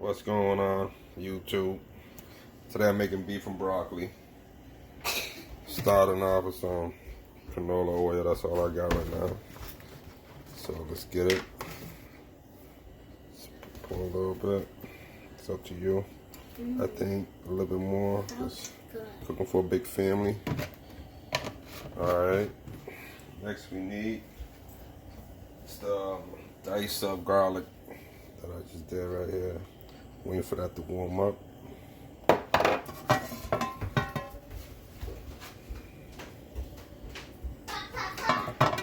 What's going on, YouTube? Today I'm making beef and broccoli. Starting off with some canola oil. That's all I got right now. So let's get it. Let's pour a little bit. It's up to you. I think a little bit more. Just cooking for a big family. Alright. Next we need the diced up garlic that I just did right here. Waiting for that to warm up.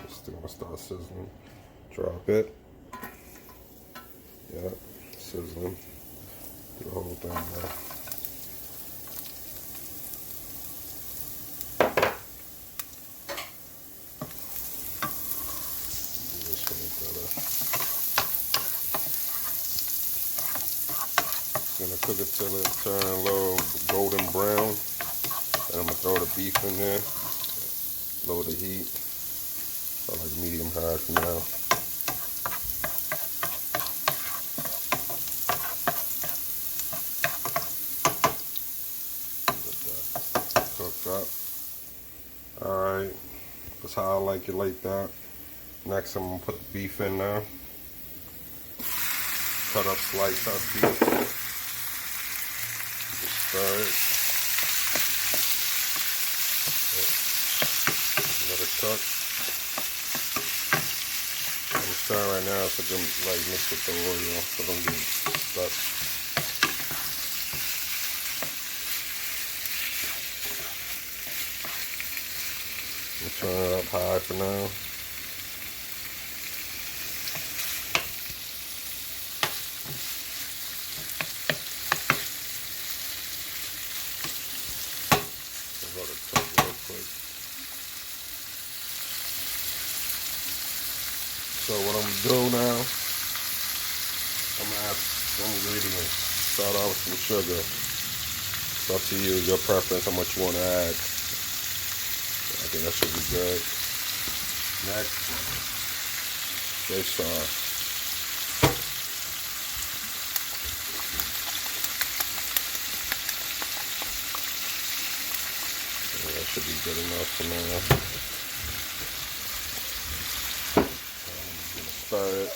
Still gonna start sizzling. Drop it. Yep, sizzling. Do the whole thing now. Gonna cook it till it turns a little golden brown. And I'm gonna throw the beef in there. Lower the heat. So like medium high for now. Let that cook up. Alright. That's how I like it like that. Next I'm gonna put the beef in now. Cut up sliced up beef. Stir it. Let it cook. I'm stirring right now so it can like mix with the oil so don't get stuck. I'm turning it up high for now. Let it cook real quick. So what I'm gonna do now, I'm gonna add some ingredients. Start off with some sugar. It's up to you, your preference, how much you want to add. I think that should be good. Next, fish sauce. That should be good enough for now. I'm gonna stir it.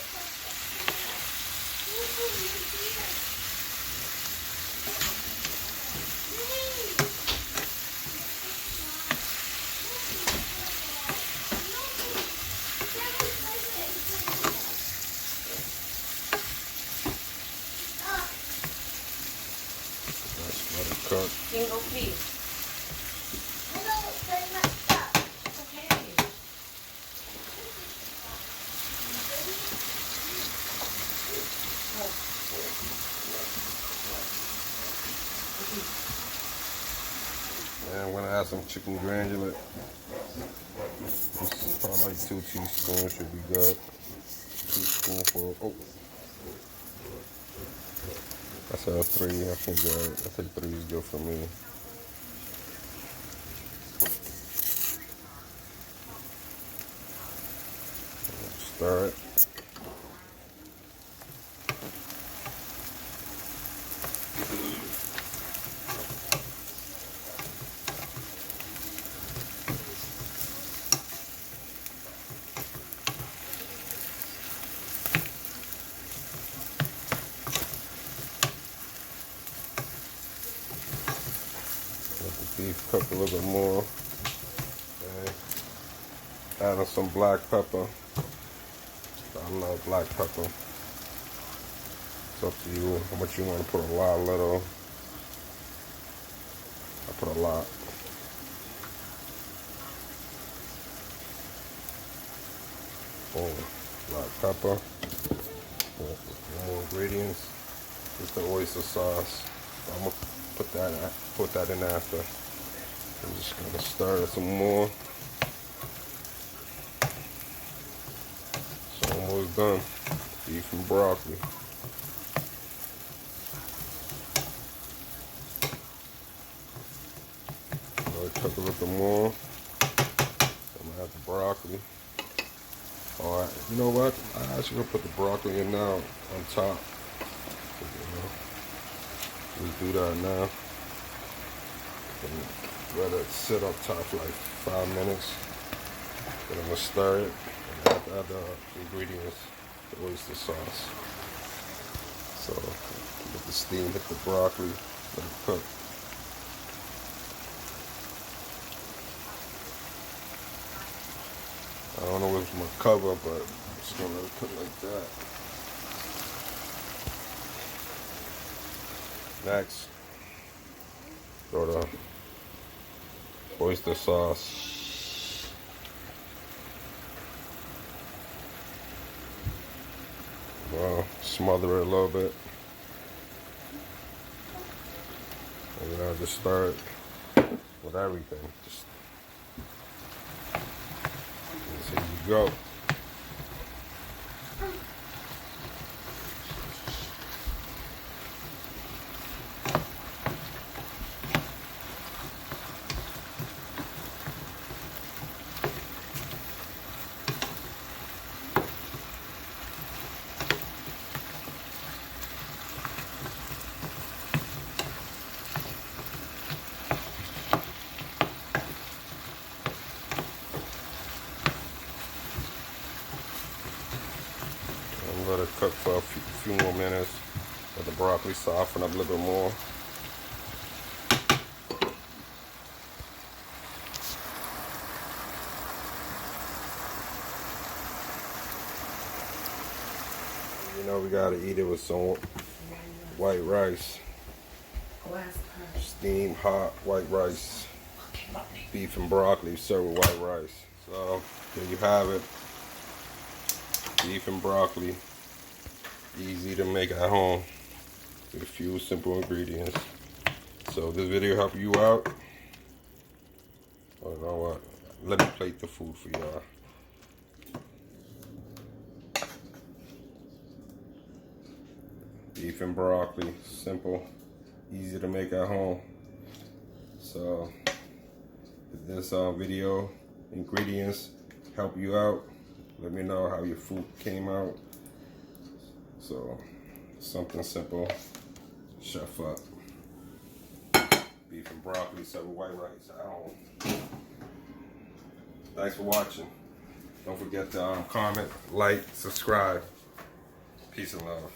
Let's let it cook. Single piece. And I'm gonna add some chicken granulate. This is probably like 2 teaspoons, should be good. 2 spoonfuls. Oh, I said 3. I think good. I think 3 is good for me. Stir it. Let the beef cook a little bit more. Okay. Adding some black pepper. I love black pepper. It's up to you how much you want to put. A lot, little. I put a lot. Boom. Black pepper. More ingredients. It's the oyster sauce. I'm gonna put that in after. I'm just gonna stir it some more. It's almost done. Beef and broccoli. Let it cook a little more. I'm gonna add the broccoli. Alright, you know what? I actually gonna put the broccoli in now on top. You know. We do that now. And let it sit up top for like 5 minutes. Then I'm gonna stir it and add the ingredients, the oyster sauce. So let the steam hit the broccoli, let it cook. I don't know if it's my cover, but I'm just gonna let it cook like that. Next, throw the oyster sauce. Well, smother it a little bit. And then I'll just start with everything. Here you go. Let it cook for a few more minutes. Let the broccoli soften up a little bit more. You know we gotta eat it with some white rice. Steamed hot white rice. Beef and broccoli served with white rice. So there you have it. Beef and broccoli. Easy to make at home with a few simple ingredients. So if this video helped you out, you know what? Let me plate the food for y'all. Beef and broccoli, simple, easy to make at home. So if this video ingredients help you out, let me know how your food came out. So something simple, chef up. Beef and broccoli served with white rice at home. Thanks for watching. Don't forget to comment, like, subscribe. Peace and love.